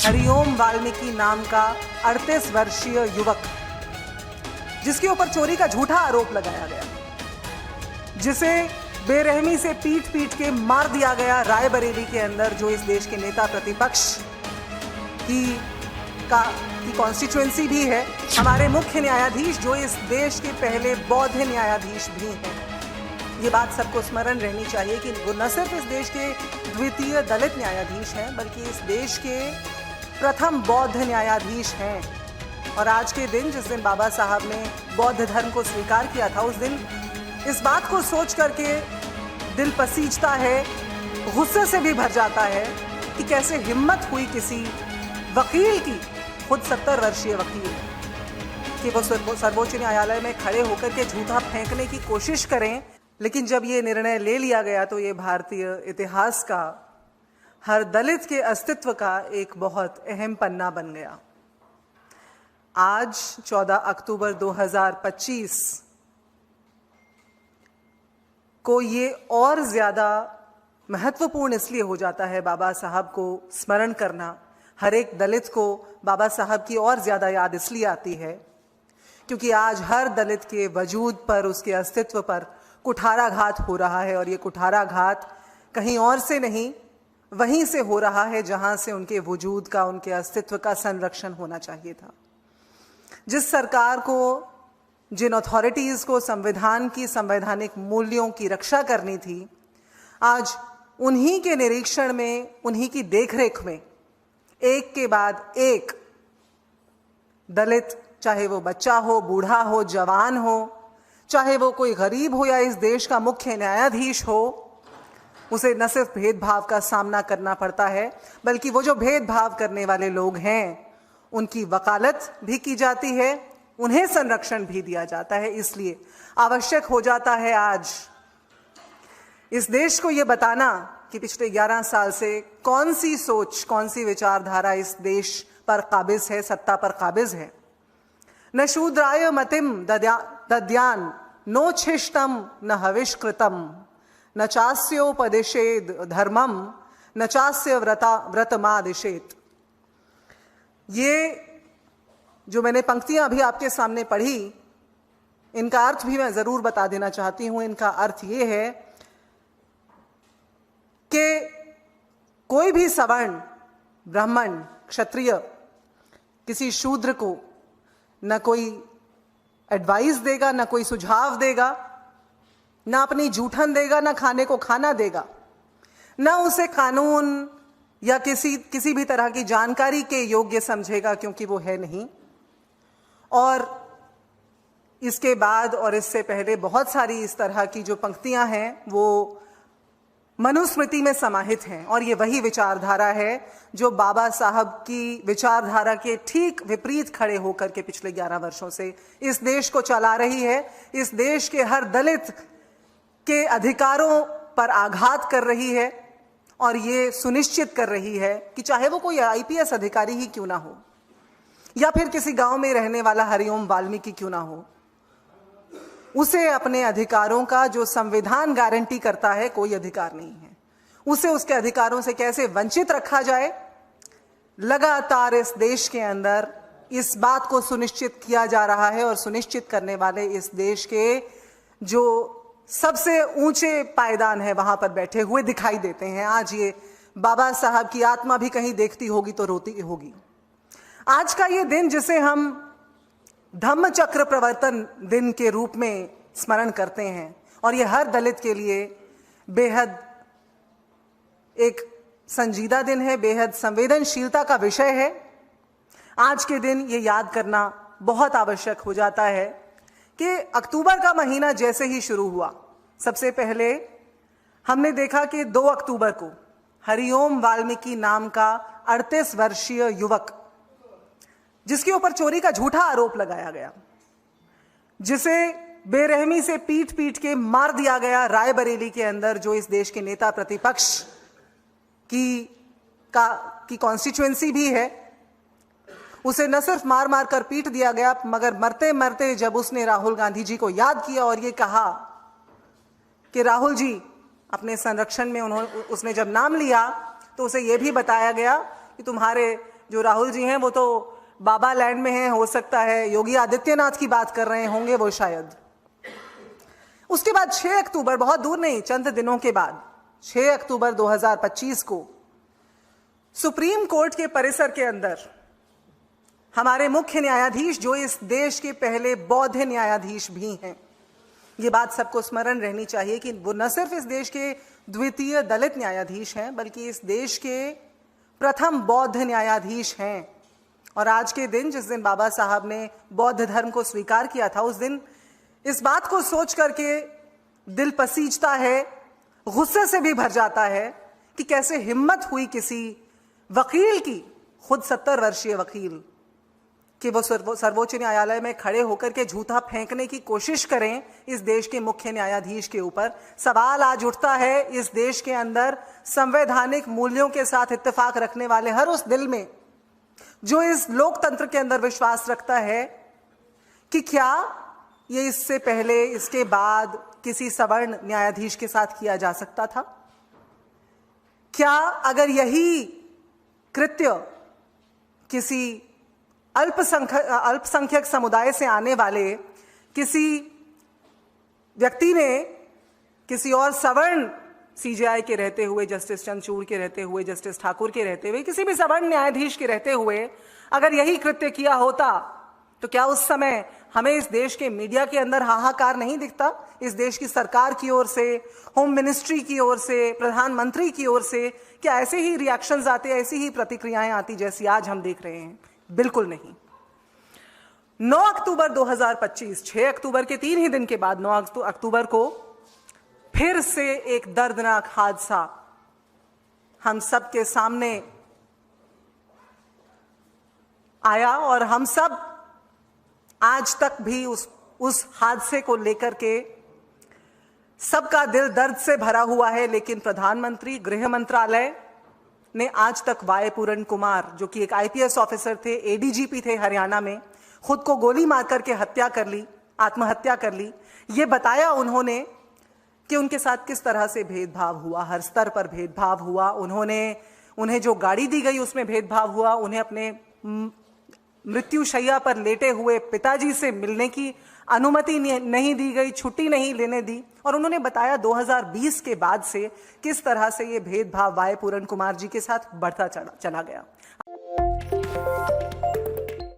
हरिओम वाल्मीकि नाम का 38 वर्षीय युवक, जिसके ऊपर चोरी का झूठा आरोप लगाया गया, जिसे बेरहमी से पीट पीट के मार दिया गया रायबरेली के अंदर, जो इस देश के नेता प्रतिपक्ष की कॉन्स्टिट्यूएंसी भी है, हमारे मुख्य न्यायाधीश जो इस देश के पहले बौद्ध न्यायाधीश भी हैं। ये बात सबको स्मरण रहनी चाहिए कि वो न सिर्फ इस देश के द्वितीय दलित न्यायाधीश हैं, बल्कि इस देश के प्रथम बौद्ध न्यायाधीश हैं। और आज के दिन, जिस दिन बाबा साहब ने बौद्ध धर्म को स्वीकार किया था, उस दिन इस बात को सोच करके दिल पसीजता है, गुस्से से भी भर जाता है कि कैसे हिम्मत हुई किसी वकील की, खुद 70 वर्षीय वकील, कि वो सर्वोच्च न्यायालय में खड़े होकर के झूठा फेंकने की कोशिश करें। लेकिन जब ये निर्णय ले लिया गया तो ये भारतीय इतिहास का, हर दलित के अस्तित्व का एक बहुत अहम पन्ना बन गया। आज 14 अक्टूबर 2025 को ये और ज्यादा महत्वपूर्ण इसलिए हो जाता है बाबा साहब को स्मरण करना। हर एक दलित को बाबा साहब की और ज्यादा याद इसलिए आती है क्योंकि आज हर दलित के वजूद पर, उसके अस्तित्व पर कुठाराघात हो रहा है। और ये कुठाराघात कहीं और से नहीं, वहीं से हो रहा है जहां से उनके वजूद का, उनके अस्तित्व का संरक्षण होना चाहिए था। जिस सरकार को, जिन अथॉरिटीज को संविधान की, संवैधानिक मूल्यों की रक्षा करनी थी, आज उन्हीं के निरीक्षण में, उन्हीं की देखरेख में एक के बाद एक दलित, चाहे वो बच्चा हो, बूढ़ा हो, जवान हो, चाहे वो कोई गरीब हो या इस देश का मुख्य न्यायाधीश हो, उसे न सिर्फ भेदभाव का सामना करना पड़ता है, बल्कि वो जो भेदभाव करने वाले लोग हैं उनकी वकालत भी की जाती है, उन्हें संरक्षण भी दिया जाता है। इसलिए आवश्यक हो जाता है आज इस देश को ये बताना कि पिछले 11 साल से कौन सी सोच, कौन सी विचारधारा इस देश पर काबिज है, सत्ता पर काबिज है। न शूद्राय मतिम दद्यान नोच्छिष्टम न हविष्कृतम न चास्योपदिशेद धर्मम न चास्य व्रतमादिशेत। ये जो मैंने पंक्तियां अभी आपके सामने पढ़ी, इनका अर्थ भी मैं जरूर बता देना चाहती हूं। इनका अर्थ ये है कि कोई भी सवर्ण, ब्राह्मण, क्षत्रिय किसी शूद्र को न कोई एडवाइस देगा, न कोई सुझाव देगा, न अपनी जूठन देगा, न खाने को खाना देगा, न उसे कानून या किसी भी तरह की जानकारी के योग्य समझेगा, क्योंकि वो है नहीं। और इसके बाद और इससे पहले बहुत सारी इस तरह की जो पंक्तियां हैं वो मनुस्मृति में समाहित हैं। और ये वही विचारधारा है जो बाबा साहब की विचारधारा के ठीक विपरीत खड़े होकर के पिछले 11 वर्षों से इस देश को चला रही है। इस देश के हर दलित के अधिकारों पर आघात कर रही है और ये सुनिश्चित कर रही है कि चाहे वो कोई आईपीएस अधिकारी ही क्यों ना हो या फिर किसी गांव में रहने वाला हरिओम वाल्मीकि क्यों ना हो, उसे अपने अधिकारों का, जो संविधान गारंटी करता है, कोई अधिकार नहीं है। उसे उसके अधिकारों से कैसे वंचित रखा जाए, लगातार इस देश के अंदर इस बात को सुनिश्चित किया जा रहा है। और सुनिश्चित करने वाले इस देश के जो सबसे ऊंचे पायदान है वहां पर बैठे हुए दिखाई देते हैं। आज ये बाबा साहब की आत्मा भी कहीं देखती होगी तो रोती होगी। आज का ये दिन, जिसे हम धम्म चक्र प्रवर्तन दिन के रूप में स्मरण करते हैं, और यह हर दलित के लिए बेहद एक संजीदा दिन है, बेहद संवेदनशीलता का विषय है। आज के दिन ये याद करना बहुत आवश्यक हो जाता है कि अक्टूबर का महीना जैसे ही शुरू हुआ, सबसे पहले हमने देखा कि 2 अक्टूबर को हरिओम वाल्मीकि नाम का 38 वर्षीय युवक, जिसके ऊपर चोरी का झूठा आरोप लगाया गया, जिसे बेरहमी से पीट पीट के मार दिया गया रायबरेली के अंदर, जो इस देश के नेता प्रतिपक्ष की कॉन्स्टिट्यूएंसी भी है, उसे न सिर्फ मार मार कर पीट दिया गया, मगर मरते मरते जब उसने राहुल गांधी जी को याद किया और ये कहा कि राहुल जी अपने संरक्षण में उसने जब नाम लिया, तो उसे यह भी बताया गया कि तुम्हारे जो राहुल जी हैं वो तो बाबा लैंड में हैं, हो सकता है योगी आदित्यनाथ की बात कर रहे होंगे वो शायद। उसके बाद 6 अक्टूबर, बहुत दूर नहीं, चंद दिनों के बाद 6 अक्टूबर 2025 को सुप्रीम कोर्ट के परिसर के अंदर हमारे मुख्य न्यायाधीश, जो इस देश के पहले बौद्ध न्यायाधीश भी हैं, ये बात सबको स्मरण रहनी चाहिए कि वो न सिर्फ इस देश के द्वितीय दलित न्यायाधीश हैं, बल्कि इस देश के प्रथम बौद्ध न्यायाधीश हैं। और आज के दिन, जिस दिन बाबा साहब ने बौद्ध धर्म को स्वीकार किया था, उस दिन इस बात को सोच करके दिल पसीजता है, गुस्से से भी भर जाता है कि कैसे हिम्मत हुई किसी वकील की, खुद 70 वर्षीय वकील, कि वो सर्वोच्च न्यायालय में खड़े होकर के झूठा फेंकने की कोशिश करें इस देश के मुख्य न्यायाधीश के ऊपर। सवाल आज उठता है इस देश के अंदर संवैधानिक मूल्यों के साथ इत्तेफाक रखने वाले हर उस दिल में जो इस लोकतंत्र के अंदर विश्वास रखता है कि क्या ये इससे पहले, इसके बाद किसी सवर्ण न्यायाधीश के साथ किया जा सकता था? क्या अगर यही कृत्य किसी अल्पसंख्यक समुदाय से आने वाले किसी व्यक्ति ने, किसी और सवर्ण सीजेआई के रहते हुए, जस्टिस चंद्रचूड़ के रहते हुए, जस्टिस ठाकुर के रहते हुए, किसी भी सवर्ण न्यायाधीश के रहते हुए अगर यही कृत्य किया होता, तो क्या उस समय हमें इस देश के मीडिया के अंदर हाहाकार नहीं दिखता? इस देश की सरकार की ओर से, होम मिनिस्ट्री की ओर से, प्रधानमंत्री की ओर से क्या ऐसे ही रिएक्शंस आते, ऐसी ही प्रतिक्रियाएं आती जैसी आज हम देख रहे हैं? बिल्कुल नहीं। 9 अक्टूबर 2025, 6 अक्टूबर के 3 ही दिन के बाद 9 अक्टूबर को फिर से एक दर्दनाक हादसा हम सब के सामने आया और हम सब आज तक भी उस हादसे को लेकर के सबका दिल दर्द से भरा हुआ है। लेकिन प्रधानमंत्री, गृह मंत्रालय ने आज तक वाई पूरन कुमार, जो कि एक आईपीएस ऑफिसर थे, एडीजीपी थे हरियाणा में, खुद को गोली मार करके हत्या कर ली, आत्महत्या कर ली। ये बताया उन्होंने कि उनके साथ किस तरह से भेदभाव हुआ, हर स्तर पर भेदभाव हुआ। उन्हें जो गाड़ी दी गई उसमें भेदभाव हुआ, उन्हें अपने मृत्युशैया पर लेटे हुए पिताजी से मिलने की अनुमति नहीं दी गई, छुट्टी नहीं लेने दी। और उन्होंने बताया 2020 के बाद से किस तरह से ये भेदभाव वाई पूरन कुमार जी के साथ बढ़ता चला गया।